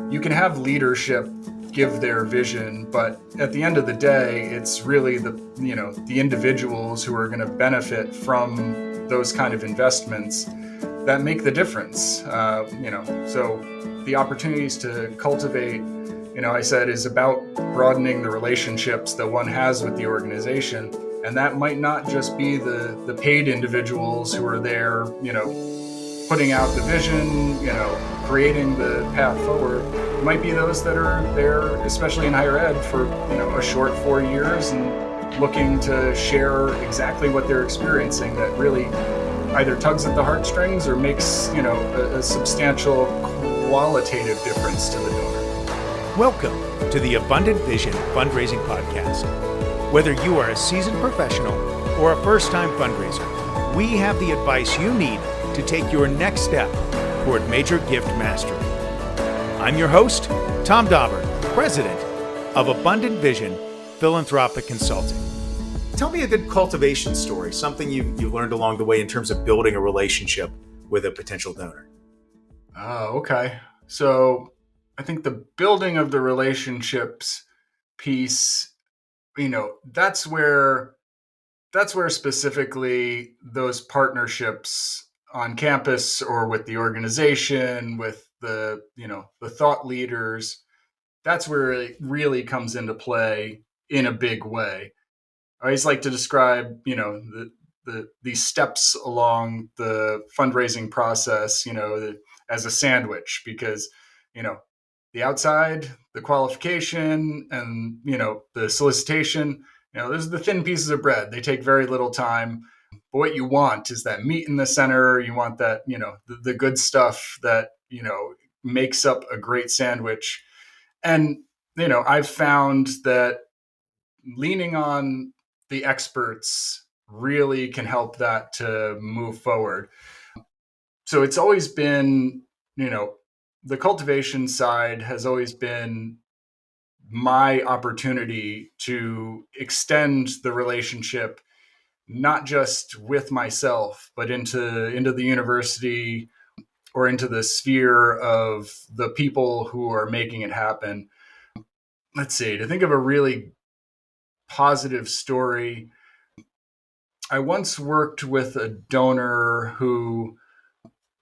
you can have leadership give their vision, but at the end of the day, it's really the individuals who are going to benefit from those kind of investments that make the difference. So the opportunities to cultivate, I said, is about broadening the relationships that one has with the organization. And that might not just be the paid individuals who are there, putting out the vision, creating the path forward. It might be those that are there, especially in higher ed, for, a short 4 years and looking to share exactly what they're experiencing that really either tugs at the heartstrings or makes, a substantial qualitative difference to the donor. Welcome to the Abundant Vision Fundraising Podcast. Whether you are a seasoned professional or a first-time fundraiser, we have the advice you need to take your next step toward major gift mastery. I'm your host, Tom Daubert, President of Abundant Vision Philanthropic Consulting. Tell me a good cultivation story, something you learned along the way in terms of building a relationship with a potential donor. Okay. So I think the building of the relationships piece, that's where specifically those partnerships on campus or with the organization, with the thought leaders, that's where it really comes into play in a big way. I always like to describe, these steps along the fundraising process, as a sandwich, because, the outside, the qualification, and, the solicitation, those are the thin pieces of bread. They take very little time. But what you want is that meat in the center. You want that, the good stuff that, makes up a great sandwich. And, I've found that leaning on the experts really can help that to move forward. So it's always been, the cultivation side has always been my opportunity to extend the relationship, not just with myself, but into the university or into the sphere of the people who are making it happen. Let's see, to think of a really positive story. I once worked with a donor who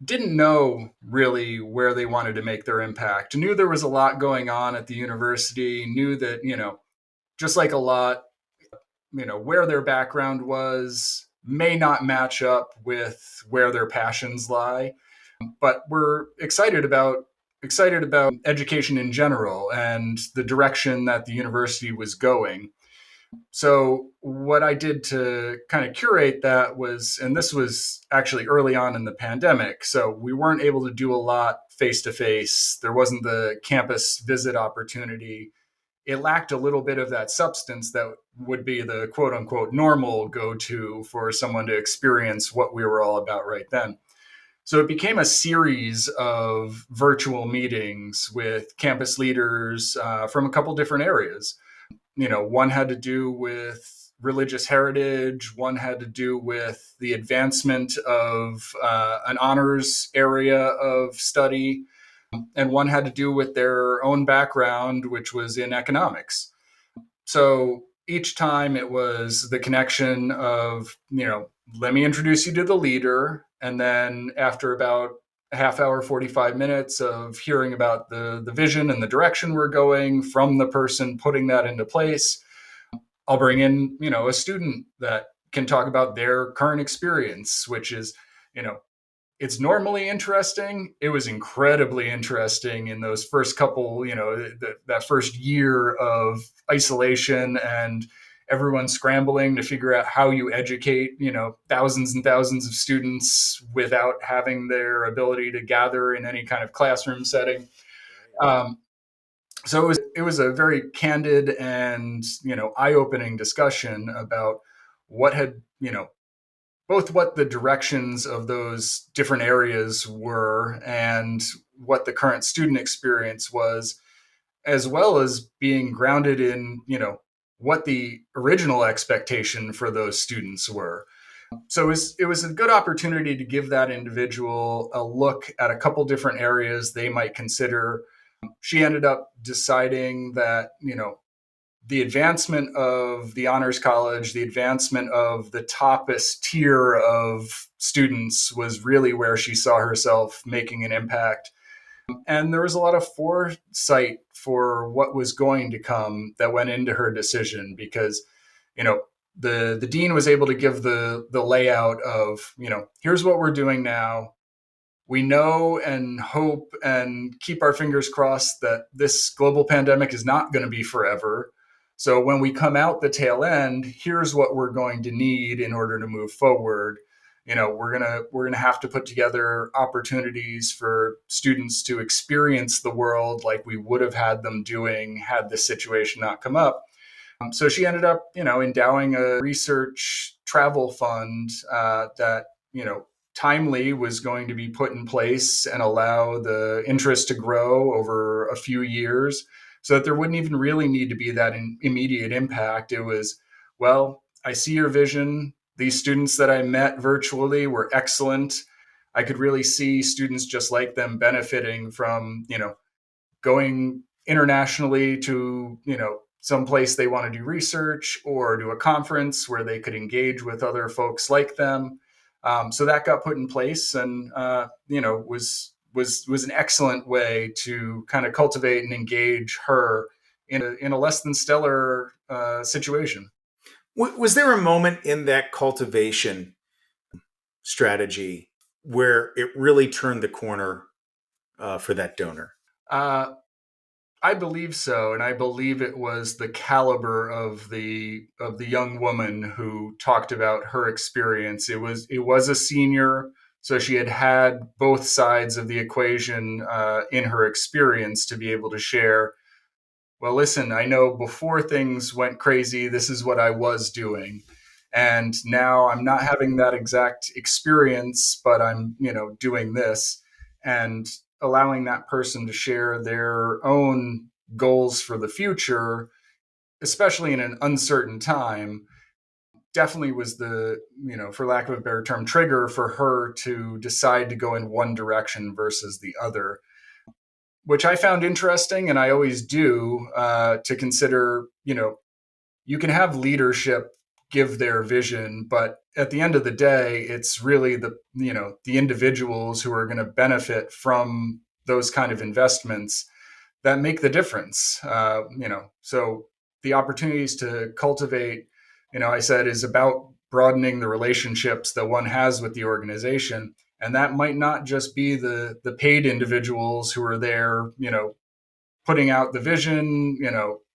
didn't know really where they wanted to make their impact, knew there was a lot going on at the university, knew that, just like a lot, where their background was may not match up with where their passions lie, but we're excited about education in general and the direction that the university was going. So what I did to kind of curate that was, and this was actually early on in the pandemic, so we weren't able to do a lot face to face. There wasn't the campus visit opportunity. It lacked a little bit of that substance that would be the quote unquote normal go-to for someone to experience what we were all about right then. So it became a series of virtual meetings with campus leaders from a couple different areas. One had to do with religious heritage, one had to do with the advancement of an honors area of study, and one had to do with their own background, which was in economics. So each time it was the connection of, let me introduce you to the leader. And then after about a half hour, 45 minutes of hearing about the vision and the direction we're going from the person putting that into place, I'll bring in, a student that can talk about their current experience, which is, it's normally interesting. It was incredibly interesting in those first couple, that first year of isolation and everyone scrambling to figure out how you educate, thousands and thousands of students without having their ability to gather in any kind of classroom setting. So it was a very candid and, eye-opening discussion about what had, both what the directions of those different areas were and what the current student experience was, as well as being grounded in, what the original expectation for those students were. So it was a good opportunity to give that individual a look at a couple different areas they might consider She ended up deciding that, the advancement of the honors college, the advancement of the toppest tier of students was really where she saw herself making an impact. And there was a lot of foresight for what was going to come that went into her decision because, you know, the dean was able to give the layout of, here's what we're doing now. We know and hope and keep our fingers crossed that this global pandemic is not going to be forever. So when we come out the tail end, here's what we're going to need in order to move forward. We're gonna have to put together opportunities for students to experience the world like we would have had them doing had this situation not come up. So she ended up, endowing a research travel fund that, timely was going to be put in place and allow the interest to grow over a few years so that there wouldn't even really need to be that immediate impact. It was, well, I see your vision. These students that I met virtually were excellent. I could really see students just like them benefiting from, going internationally to, some place they want to do research or to a conference where they could engage with other folks like them. So that got put in place, and was an excellent way to kind of cultivate and engage her in a less than stellar situation. Was there a moment in that cultivation strategy where it really turned the corner for that donor? Uh, I believe so, and I believe it was the caliber of the young woman who talked about her experience. It was a senior, so she had both sides of the equation in her experience to be able to share. Well, listen, I know before things went crazy, this is what I was doing. And now I'm not having that exact experience, but I'm, doing this and allowing that person to share their own goals for the future, especially in an uncertain time, definitely was the, for lack of a better term, trigger for her to decide to go in one direction versus the other, which I found interesting, and I always do, to consider. You can have leadership give their vision, but at the end of the day, it's really the individuals who are going to benefit from those kind of investments that make the difference. So the opportunities to cultivate, I said, is about broadening the relationships that one has with the organization. And that might not just be the paid individuals who are there, putting out the vision,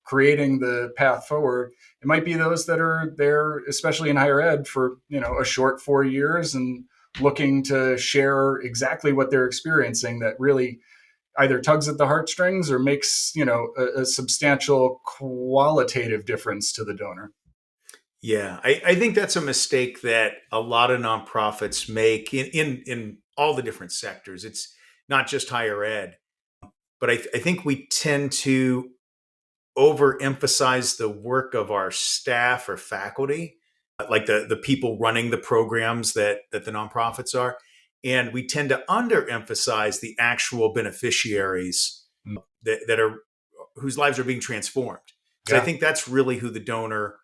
creating the path forward. It might be those that are there, especially in higher ed, for a short 4 years and looking to share exactly what they're experiencing that really either tugs at the heartstrings or makes a substantial qualitative difference to the donor. Yeah, I think that's a mistake that a lot of nonprofits make in all the different sectors. It's not just higher ed, but I think we tend to overemphasize the work of our staff or faculty, like the people running the programs that the nonprofits are. And we tend to underemphasize the actual beneficiaries that are whose lives are being transformed. Because I Yeah. think that's really who the donor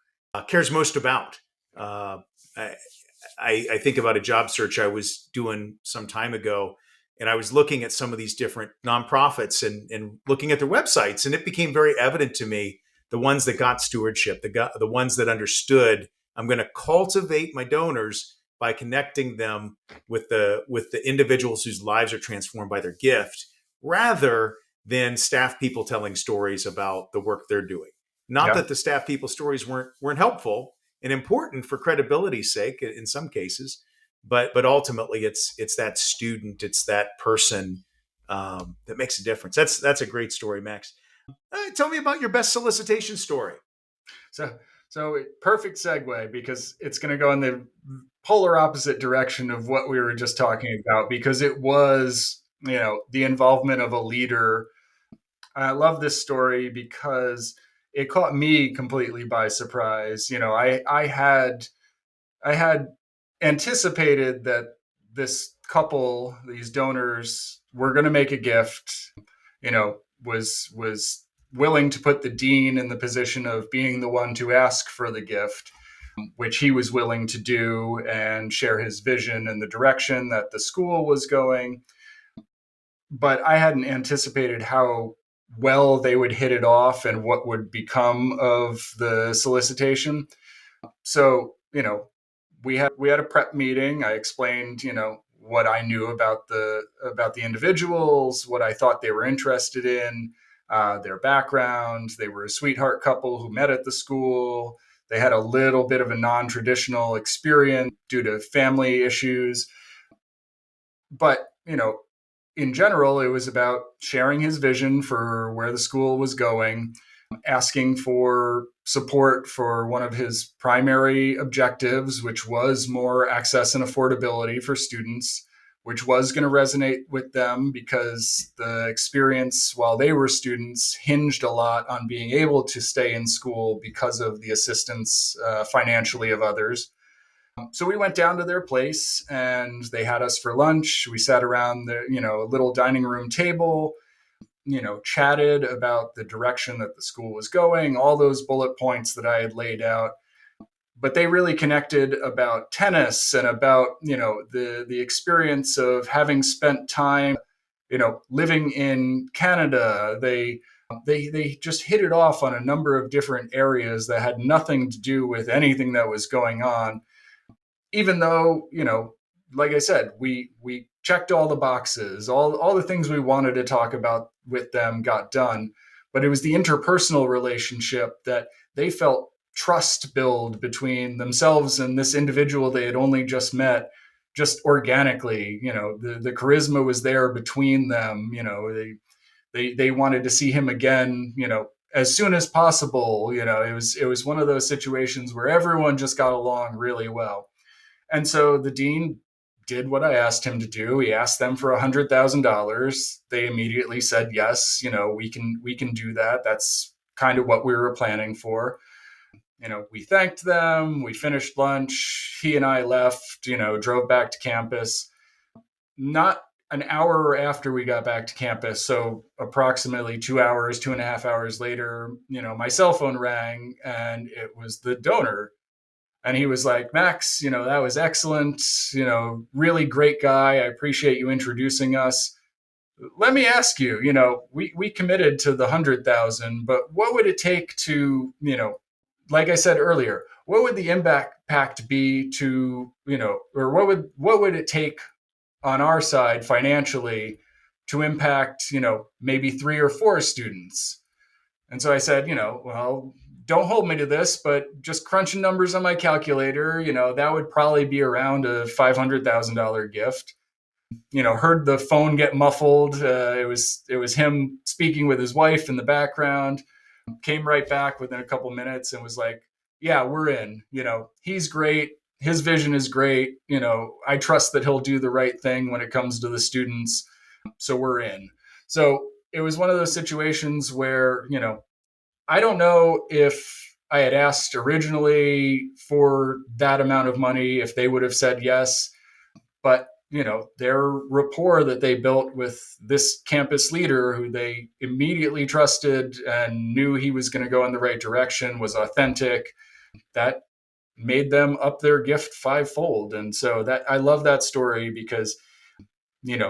cares most about. Uh, I, I think about a job search I was doing some time ago, and I was looking at some of these different nonprofits and looking at their websites, and it became very evident to me the ones that got stewardship, the ones that understood I'm going to cultivate my donors by connecting them with the individuals whose lives are transformed by their gift, rather than staff people telling stories about the work they're doing. Not Yeah. that the staff people stories weren't helpful and important for credibility's sake in some cases, but ultimately it's that student, it's that person that makes a difference. That's a great story, Max. Tell me about your best solicitation story. So, perfect segue because it's going to go in the polar opposite direction of what we were just talking about because it was, the involvement of a leader. I love this story because it caught me completely by surprise. I had anticipated that this couple, these donors, were going to make a gift. was willing to put the dean in the position of being the one to ask for the gift, which he was willing to do and share his vision and the direction that the school was going. But I hadn't anticipated how well they would hit it off and what would become of the solicitation. So, we had a prep meeting. I explained, what I knew about the individuals, what I thought they were interested in, their background. They were a sweetheart couple who met at the school. They had a little bit of a non-traditional experience due to family issues. But, in general, it was about sharing his vision for where the school was going, asking for support for one of his primary objectives, which was more access and affordability for students, which was going to resonate with them because the experience while they were students hinged a lot on being able to stay in school because of the assistance financially of others. So we went down to their place and they had us for lunch. We sat around the, a little dining room table, chatted about the direction that the school was going, all those bullet points that I had laid out. But they really connected about tennis and about, the experience of having spent time, living in Canada. They just hit it off on a number of different areas that had nothing to do with anything that was going on. Even though, like I said, we checked all the boxes, all the things we wanted to talk about with them got done. But it was the interpersonal relationship that they felt trust build between themselves and this individual they had only just met, just organically. The charisma was there between them. They wanted to see him again, as soon as possible. It was one of those situations where everyone just got along really well. And so the dean did what I asked him to do. He asked them for $100,000. They immediately said, yes, we can do that. That's kind of what we were planning for. We thanked them. We finished lunch. He and I left, drove back to campus. Not an hour after we got back to campus, so approximately 2.5 hours later, my cell phone rang and it was the donor. And he was like, Max, that was excellent. Really great guy. I appreciate you introducing us. Let me ask you, we committed to the 100,000, but what would it take to, like I said earlier, what would the impact be to, or what would it take on our side financially to impact, maybe 3 or 4 students? And so I said, well, don't hold me to this, but just crunching numbers on my calculator, that would probably be around a $500,000 gift. Heard the phone get muffled. It was him speaking with his wife in the background. Came right back within a couple minutes and was like, yeah, we're in. He's great. His vision is great. I trust that he'll do the right thing when it comes to the students. So we're in. So it was one of those situations where, I don't know if I had asked originally for that amount of money, if they would have said yes, but their rapport that they built with this campus leader who they immediately trusted and knew he was going to go in the right direction was authentic. That made them up their gift 5-fold. And so that I love that story because,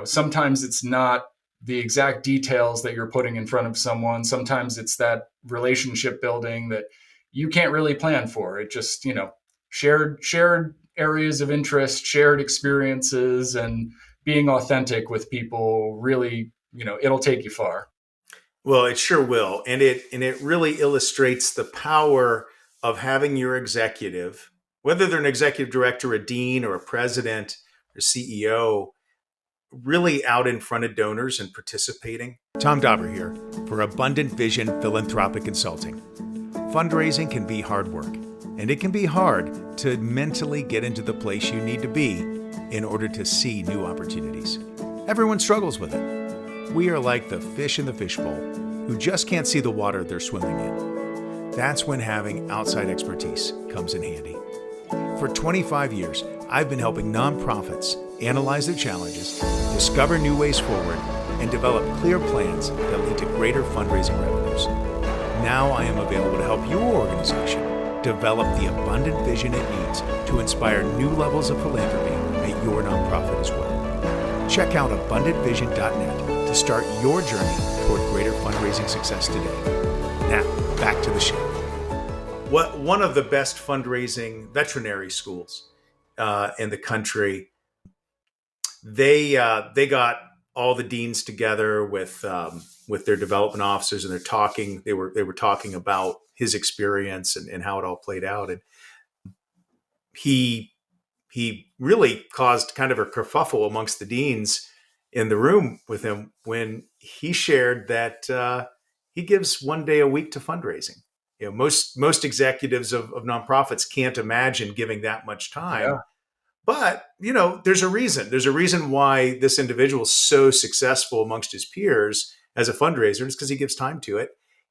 sometimes it's not the exact details that you're putting in front of someone. Sometimes it's that relationship building that you can't really plan for. It just, shared areas of interest, shared experiences, and being authentic with people really, it'll take you far. Well, it sure will. And it really illustrates the power of having your executive, whether they're an executive director, a dean, or a president or CEO, really out in front of donors and participating. Tom Daubert here for Abundant Vision Philanthropic Consulting. Fundraising can be hard work, and it can be hard to mentally get into the place you need to be in order to see new opportunities. Everyone struggles with it. We are like the fish in the fishbowl who just can't see the water they're swimming in. That's when having outside expertise comes in handy. For 25 years, I've been helping nonprofits analyze their challenges, discover new ways forward, and develop clear plans that lead to greater fundraising revenues. Now I am available to help your organization develop the abundant vision it needs to inspire new levels of philanthropy at your nonprofit as well. Check out abundantvision.net to start your journey toward greater fundraising success today. Now, back to the show. One of the best fundraising veterinary schools in the country, they got all the deans together with their development officers, and they were talking about his experience and how it all played out. And he really caused kind of a kerfuffle amongst the deans in the room with him when he shared that he gives 1 day a week to fundraising. Most executives of nonprofits can't imagine giving that much time. Yeah. But, there's a reason. There's a reason why this individual is so successful amongst his peers as a fundraiser. It's because he gives time to it.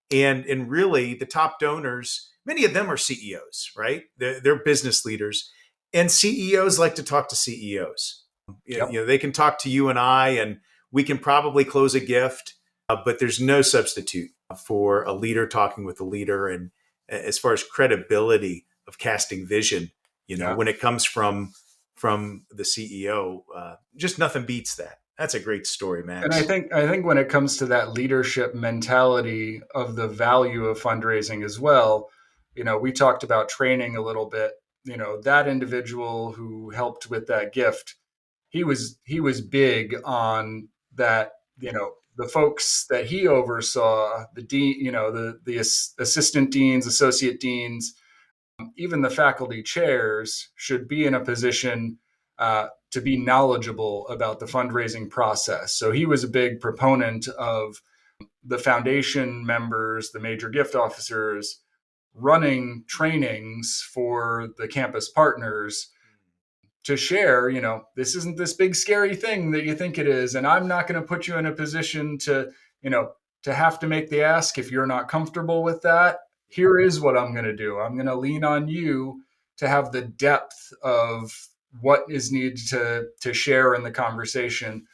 And really, the top donors, many of them are CEOs, right? They're business leaders. And CEOs like to talk to CEOs. Yep. They can talk to you and I, and we can probably close a gift, but there's no substitute for a leader talking with a leader. And as far as credibility of casting vision, Yeah. when it comes from the CEO, just nothing beats that. That's a great story, Max. And I think when it comes to that leadership mentality of the value of fundraising as well, we talked about training a little bit. That individual who helped with that gift, he was big on that. The folks that he oversaw, the dean, the assistant deans, associate deans, even the faculty chairs should be in a position to be knowledgeable about the fundraising process. So he was a big proponent of the foundation members, the major gift officers, running trainings for the campus partners to share, this isn't this big scary thing that you think it is. And I'm not going to put you in a position to, to have to make the ask if you're not comfortable with that. Here is what I'm going to do. I'm going to lean on you to have the depth of what is needed to share in the conversation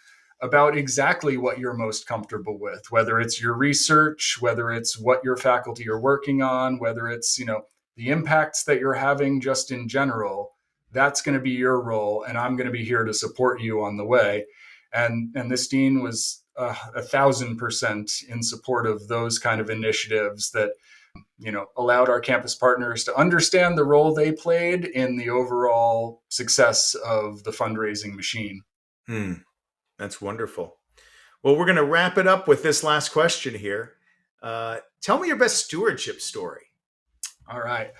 about exactly what you're most comfortable with, whether it's your research, whether it's what your faculty are working on, whether it's, the impacts that you're having just in general. That's going to be your role, and I'm going to be here to support you on the way. And this dean was 1,000% in support of those kind of initiatives that allowed our campus partners to understand the role they played in the overall success of the fundraising machine. That's wonderful. Well, we're going to wrap it up with this last question here. Tell me your best stewardship story. All right.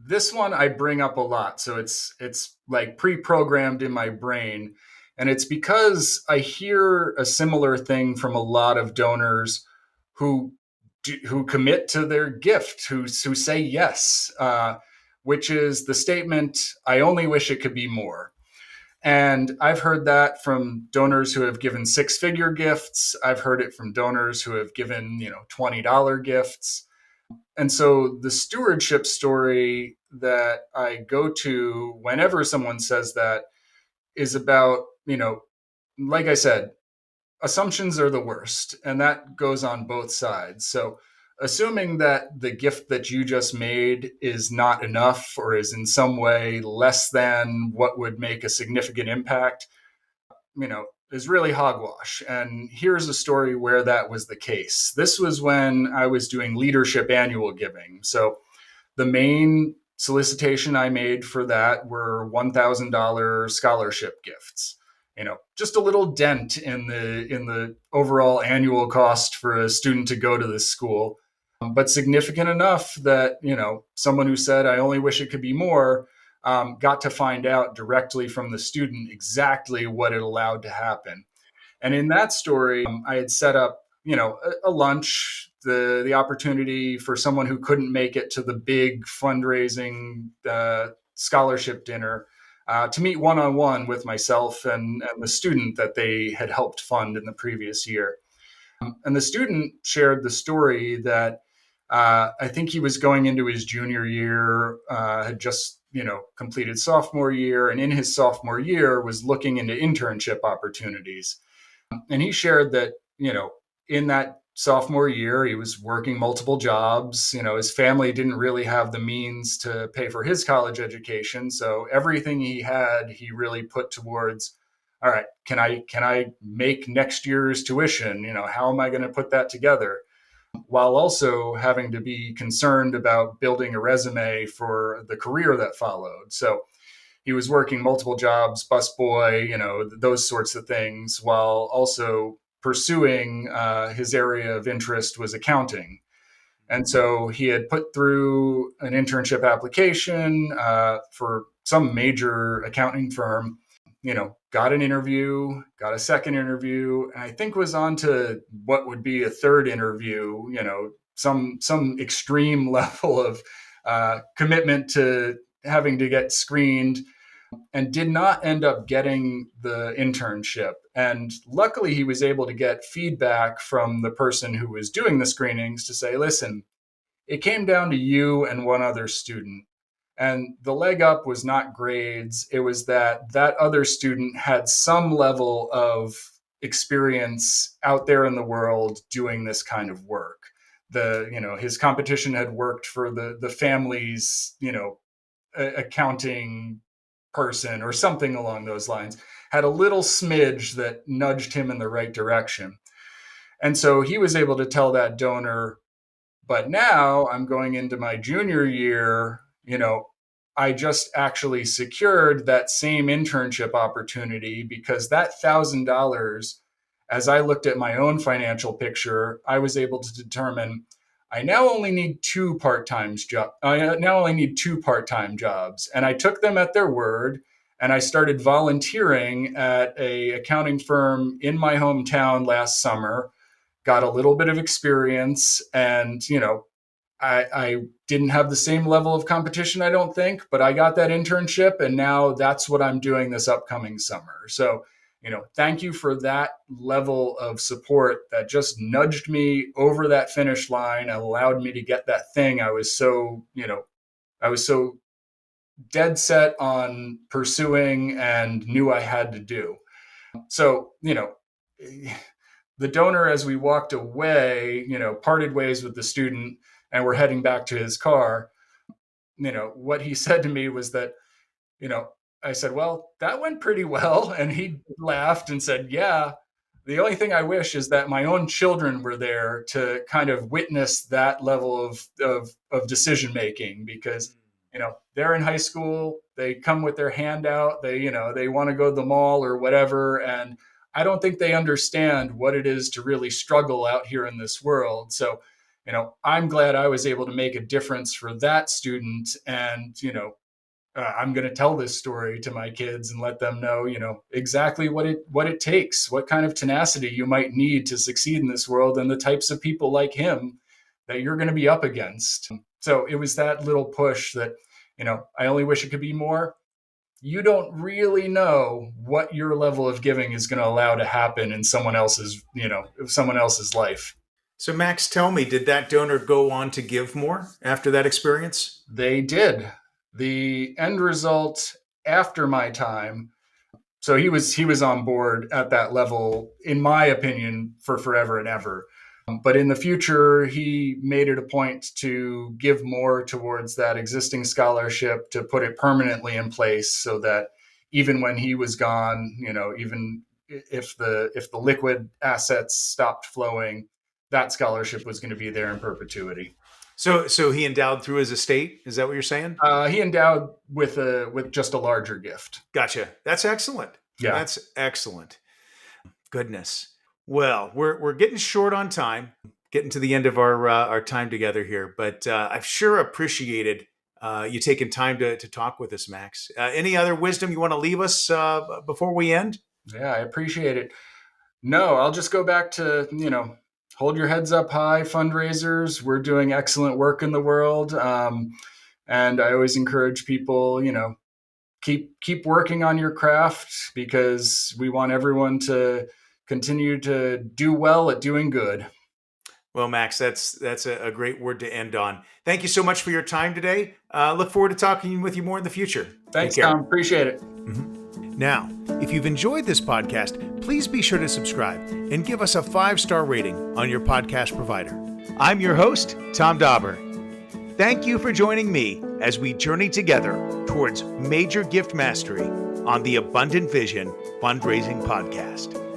This one I bring up a lot. So it's like pre-programmed in my brain. And it's because I hear a similar thing from a lot of donors who commit to their gift, who say yes, which is the statement, I only wish it could be more. And I've heard that from donors who have given six-figure gifts. I've heard it from donors who have given, $20 gifts. And so the stewardship story that I go to whenever someone says that is about, like I said, assumptions are the worst, and that goes on both sides. So assuming that the gift that you just made is not enough or is in some way less than what would make a significant impact, is really hogwash. And here's a story where that was the case. This was when I was doing leadership annual giving. So the main solicitation I made for that were $1,000 scholarship gifts. Just a little dent in the overall annual cost for a student to go to this school, but significant enough that someone who said I only wish it could be more got to find out directly from the student exactly what it allowed to happen. And in that story, I had set up a lunch, the opportunity for someone who couldn't make it to the big fundraising scholarship dinner to meet one-on-one with myself and the student that they had helped fund in the previous year. And the student shared the story that I think he was going into his junior year, had just completed sophomore year, and in his sophomore year was looking into internship opportunities. And he shared that, in that sophomore year, he was working multiple jobs. His family didn't really have the means to pay for his college education. So everything he had, he really put towards, all right, can I make next year's tuition? How am I going to put that together? While also having to be concerned about building a resume for the career that followed. So he was working multiple jobs, busboy, those sorts of things, while also pursuing his area of interest was accounting. And so he had put through an internship application for some major accounting firm, got an interview, got a second interview, and I think was on to what would be a third interview, some extreme level of commitment to having to get screened, and did not end up getting the internship. And luckily, he was able to get feedback from the person who was doing the screenings to say, listen, it came down to you and one other student. And the leg up was not grades. It was that other student had some level of experience out there in the world doing this kind of work. His competition had worked for the family's, accounting person or something along those lines, had a little smidge that nudged him in the right direction. And so he was able to tell that donor, but now I'm going into my junior year, I just actually secured that same internship opportunity because that $1,000, as I looked at my own financial picture, I was able to determine I now only need two part-time jobs. And I took them at their word, and I started volunteering at a accounting firm in my hometown last summer, got a little bit of experience, and I didn't have the same level of competition, I don't think, but I got that internship, and now that's what I'm doing this upcoming summer. So, thank you for that level of support that just nudged me over that finish line and allowed me to get that thing I was so dead set on pursuing and knew I had to do. So, the donor, as we walked away, parted ways with the student and we're heading back to his car. What he said to me was that, you know, I said, well, that went pretty well. And he laughed and said, yeah, the only thing I wish is that my own children were there to kind of witness that level of decision making, because, they're in high school, they come with their hand out, they want to go to the mall or whatever. And I don't think they understand what it is to really struggle out here in this world. So, I'm glad I was able to make a difference for that student. And, I'm going to tell this story to my kids and let them know, exactly what it takes, what kind of tenacity you might need to succeed in this world, and the types of people like him that you're going to be up against. So it was that little push that, I only wish it could be more. You don't really know what your level of giving is going to allow to happen in someone else's life. So, Max, tell me, did that donor go on to give more after that experience? They did. The end result after my time, so he was on board at that level, in my opinion, for forever and ever. But in the future, he made it a point to give more towards that existing scholarship, to put it permanently in place, so that even when he was gone, even if the liquid assets stopped flowing, that scholarship was going to be there in perpetuity. So he endowed through his estate. Is that what you're saying? He endowed with just a larger gift. Gotcha. That's excellent. Yeah. That's excellent. Goodness. Well, we're getting short on time, getting to the end of our time together here, but I've sure appreciated you taking time to talk with us, Max. Any other wisdom you want to leave us before we end? Yeah, I appreciate it. No, I'll just go back to, hold your heads up high, fundraisers. We're doing excellent work in the world. And I always encourage people, keep working on your craft, because we want everyone to continue to do well at doing good. Well, Max, that's a great word to end on. Thank you so much for your time today. Look forward to talking with you more in the future. Thanks, Take care. Tom. Appreciate it. Now, if you've enjoyed this podcast, please be sure to subscribe and give us a 5-star rating on your podcast provider. I'm your host, Tom Daubert. Thank you for joining me as we journey together towards major gift mastery on the Abundant Vision Fundraising Podcast.